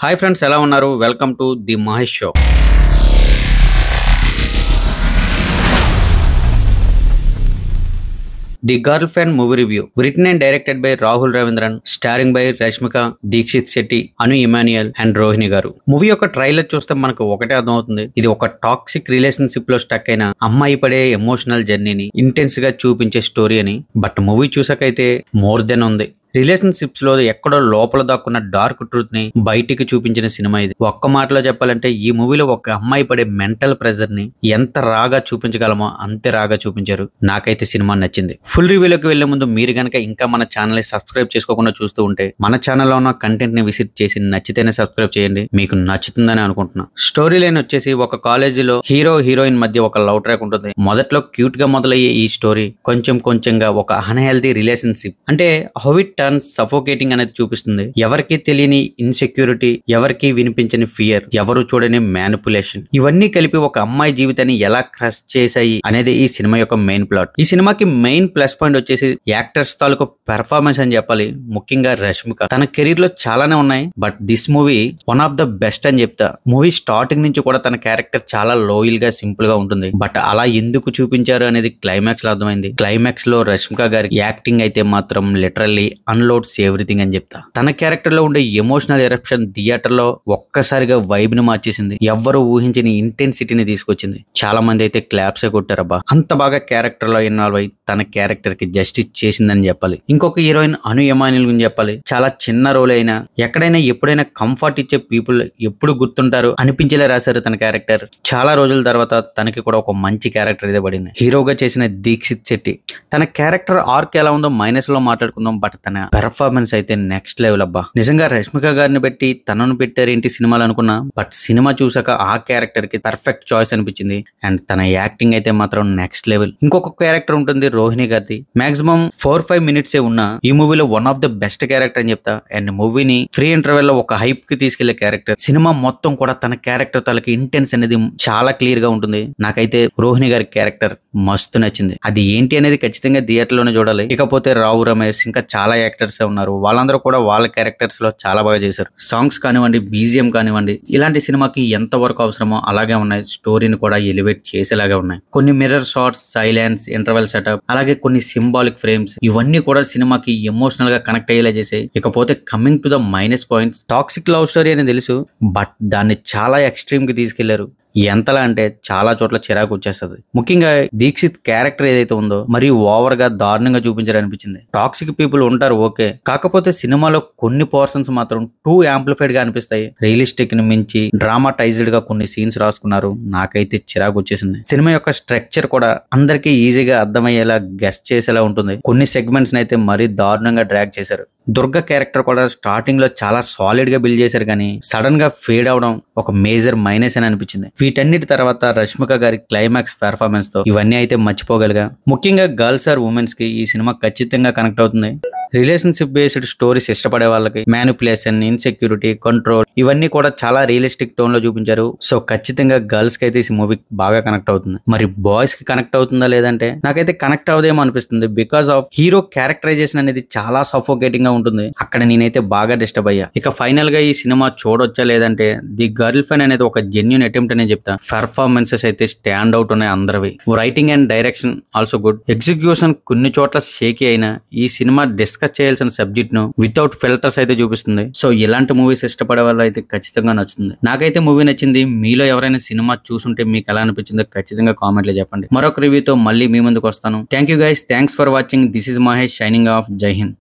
Hi friends, ఎలా ఉన్నారు? Welcome to the Mahesh show. The girlfriend movie review written and directed by Rahul Ravindran, starring by Rashmika, Deekshith Shetty, Anu Emmanuel and Rohini garu. Movie యొక్క trailer చూస్తే మనకు ఒకటే అర్థం అవుతుంది. ఇది ఒక టాక్సిక్ రిలేషన్షిప్ లో స్టక్ అయిన అమ్మాయి పడే ఎమోషనల్ జర్నీని ఇంటెన్స్ గా చూపించే స్టోరీ అని. బట్ మూవీ చూసాకైతే మోర్ దెన్ ఉంది. రిలేషన్షిప్స్ లో ఎక్కడో లోపల దాక్కున్న డార్క్ ట్రూత్ ని బయటికి చూపించిన సినిమా ఇది. ఒక్క మాటలో చెప్పాలంటే ఈ మూవీలో ఒక అమ్మాయి పడే మెంటల్ ప్రెజర్ ని ఎంత రాగా చూపించగలమో అంతే రాగా చూపించారు. నాకైతే సినిమా నచ్చింది. ఫుల్ రివ్యూలోకి వెళ్లే ముందు మీరు గనక ఇంకా మన ఛానల్ ని సబ్స్క్రైబ్ చేసుకోకుండా చూస్తూ ఉంటే మన ఛానల్లో ఉన్న కంటెంట్ ని విజిట్ చేసి నచ్చితేనే సబ్స్క్రైబ్ చేయండి. మీకు నచ్చుతుందని అనుకుంటున్నా. స్టోరీ లైన్ వచ్చేసి ఒక కాలేజీలో హీరో హీరోయిన్ మధ్య ఒక లవ్ ట్రాక్ ఉంటుంది. మొదట్లో క్యూట్ గా మొదలయ్యే ఈ స్టోరీ కొంచెంగా ఒక అన్హెల్దీ రిలేషన్షిప్ అంటే హౌ ఇట్ సఫోకేటింగ్ అనేది చూపిస్తుంది. ఎవరికి తెలియని ఇన్సెక్యూరిటీ, ఎవరికి వినిపించని ఫియర్, ఎవరు చూడని మ్యానిపులేషన్, ఇవన్నీ కలిపి ఒక అమ్మాయి జీవితాన్ని ఎలా క్రష్ చేశాయి అనేది ఈ సినిమా యొక్క మెయిన్ ప్లాట్. ఈ సినిమాకి మెయిన్ ప్లస్ పాయింట్ వచ్చేసి యాక్టర్స్ తాలూకు పెర్ఫార్మెన్స్ అని చెప్పాలి. ముఖ్యంగా రష్మిక. తన కెరీర్ లో చాలానే ఉన్నాయి, but this movie one of the best అని చెప్తా. మూవీ స్టార్టింగ్ నుంచి కూడా తన క్యారెక్టర్ చాలా లోయల్ గా సింపుల్ గా ఉంటుంది. బట్ అలా ఎందుకు చూపించారు అనేది క్లైమాక్స్ లో అర్థమైంది. క్లైమాక్స్ లో రష్మిక గారి యాక్టింగ్ అయితే మాత్రం లిటరల్లీ అన్లోడ్స్ ఎవ్రీథింగ్ అని చెప్తా. తన క్యారెక్టర్ లో ఉండే ఎమోషనల్ ఎరప్షన్ థియేటర్ లో ఒక్కసారిగా వైబ్ ని మార్చేసింది. ఎవ్వరు ఊహించని ఇంటెన్సిటీని తీసుకొచ్చింది. చాలా మంది అయితే క్లాప్సే కొట్టారబ్బా. అంత బాగా క్యారెక్టర్ లో ఇన్వాల్వ్ అయి తన క్యారెక్టర్ కి జస్టిస్ చేసిందని చెప్పాలి. ఇంకొక హీరోయిన్ అను ఇమాన్యుయల్ గురించి చెప్పాలి. చాలా చిన్న రోల్ అయినా ఎక్కడైనా ఎప్పుడైనా కంఫర్ట్ ఇచ్చే పీపుల్ ఎప్పుడు గుర్తుంటారు అనిపించేలా రాశారు తన క్యారెక్టర్. చాలా రోజుల తర్వాత తనకి కూడా ఒక మంచి క్యారెక్టర్ అయితే పడింది. హీరోగా చేసిన దీక్షిత్ శెట్టి. తన క్యారెక్టర్ ఆర్క్ ఎలా ఉందో మైనస్ లో మాట్లాడుకుందాం, బట్ తన పెర్ఫార్మెన్స్ అయితే నెక్స్ట్ లెవెల్ అబ్బా. నిజంగా రష్మిక గారిని పెట్టి తనను పెట్టారు ఏంటి సినిమాలు అనుకున్నా, బట్ సినిమా చూసాక ఆ క్యారెక్టర్ కి పర్ఫెక్ట్ చాయిస్ అనిపించింది. అండ్ తన యాక్టింగ్ అయితే మాత్రం నెక్స్ట్ లెవెల్. ఇంకొక క్యారెక్టర్ ఉంటుంది రోహిణి గారిది. మాక్సిమం 4-5 మినిట్స్ ఉన్న ఈ మూవీలో one of the best character అని చెప్తా. అండ్ మూవీని ఫ్రీ ఇంటర్వెల్ లో ఒక హైప్ కి తీసుకెళ్లే క్యారెక్టర్. సినిమా మొత్తం కూడా తన క్యారెక్టర్ తలకి ఇంటెన్స్ అనేది చాలా క్లియర్ గా ఉంటుంది. నాకైతే రోహిణి గారి క్యారెక్టర్ మస్తు నచ్చింది. అది ఏంటి అనేది ఖచ్చితంగా థియేటర్ లోనే చూడాలి. ఇకపోతే రావు రమేష్, ఇంకా చాలా యాక్టర్స్ ఉన్నారు. వాళ్ళందరూ కూడా వాళ్ళ క్యారెక్టర్స్ లో చాలా బాగా చేశారు. సాంగ్స్ కానివ్వండి, బీజిఎం కానివ్వండి, ఇలాంటి సినిమాకి ఎంత వరకు అవసరమో అలాగే ఉన్నాయి. స్టోరీని కూడా ఎలివేట్ చేసేలాగా ఉన్నాయి. కొన్ని mirror shots, silence, interval setup, అలాగే కొన్ని సింబాలిక్ ఫ్రేమ్స్, ఇవన్నీ కూడా సినిమాకి ఎమోషనల్ గా కనెక్ట్ అయ్యేలా చేసాయి. ఇకపోతే coming to the minus points, toxic love story అని తెలుసు, బట్ దాన్ని చాలా ఎక్స్ట్రీమ్ కి తీసుకెళ్లారు. ఎంతలా అంటే చాలా చోట్ల చిరాకు వచ్చేస్తుంది. ముఖ్యంగా దీక్షిత్ క్యారెక్టర్ ఏదైతే ఉందో మరి ఓవర్ గా దారుణంగా చూపించారనిపించింది. టాక్సిక్ పీపుల్ ఉంటారు ఓకే, కాకపోతే సినిమాలో కొన్ని పోర్షన్స్ మాత్రం టూ యాంప్లిఫైడ్ గా అనిపిస్తాయి. రియలిస్టిక్ ని మించి డ్రామాటైజ్డ్ గా కొన్ని సీన్స్ రాసుకున్నారు. నాకైతే చిరాకు వచ్చేసింది. సినిమా యొక్క స్ట్రక్చర్ కూడా అందరికీ ఈజీగా అర్థమయ్యేలా గెస్ట్ చేసేలా ఉంటుంది. కొన్ని సెగ్మెంట్స్ అయితే మరీ దారుణంగా డ్రాగ్ చేశారు. దుర్గ క్యారెక్టర్ కూడా స్టార్టింగ్ లో చాలా సాలిడ్ గా బిల్డ్ చేశారు, కానీ సడన్ గా ఫేడ్ అవడం ఒక మేజర్ మైనస్ అని అనిపించింది. వీటన్నిటి తర్వాత రష్మిక గారి క్లైమాక్స్ పెర్ఫార్మెన్స్ తో ఇవన్నీ అయితే మర్చిపోగలిగా. ముఖ్యంగా గర్ల్స్ ఆర్ ఉమెన్స్ కి ఈ సినిమా ఖచ్చితంగా కనెక్ట్ అవుతుంది. రిలేషన్షిప్ బేస్డ్ స్టోరీస్ ఇష్టపడే వాళ్ళకి మ్యానిపులేషన్, ఇన్సెక్యూరిటీ, కంట్రోల్, ఇవన్నీ కూడా చాలా రియలిస్టిక్ టోన్ లో చూపించారు. సో ఖచ్చితంగా గర్ల్స్ కి అయితే ఈ మూవీ బాగా కనెక్ట్ అవుతుంది. మరి బాయ్స్ కి కనెక్ట్ అవుతుందా లేదంటే నాకైతే కనెక్ట్ అవుదేమో అనిపిస్తుంది. బికాస్ ఆఫ్ హీరో క్యారెక్టరైజేషన్ అనేది చాలా సఫోకేటింగ్ గా ఉంటుంది. అక్కడ నేనైతే బాగా డిస్టర్బ్ అయ్యా. ఇక ఫైనల్ గా ఈ సినిమా చూడొచ్చా లేదంటే ది గర్ల్ ఫ్రెండ్ అనేది ఒక జెన్యూన్ అటెంప్ట్ అనే చెప్తా. పెర్ఫార్మెన్సెస్ అయితే స్టాండ్ అవుట్ ఉన్నాయి అందరివి. Writing and direction also good. Execution కొన్ని చోట్ల షేకీ అయినా ఈ సినిమా డిస్కస్ చేయాల్సిన సబ్జెక్ట్ ను వితౌట్ ఫిల్టర్స్ అయితే చూపిస్తుంది. సో ఇలాంటి మూవీస్ ఇష్టపడే వాళ్ళు అయితే ఖచ్చితంగా నచ్చుతుంది. నాకైతే మూవీ నచ్చింది. మీలో ఎవరైనా సినిమా చూసుంటే మీకు ఎలా అనిపించిందో ఖచ్చితంగా కామెంట్ లో చెప్పండి. మరొక రివ్యూతో మళ్ళీ మీ ముందుకు వస్తాను. Thank you guys, thanks for watching. This is Mahesh signing off. జై హింద్.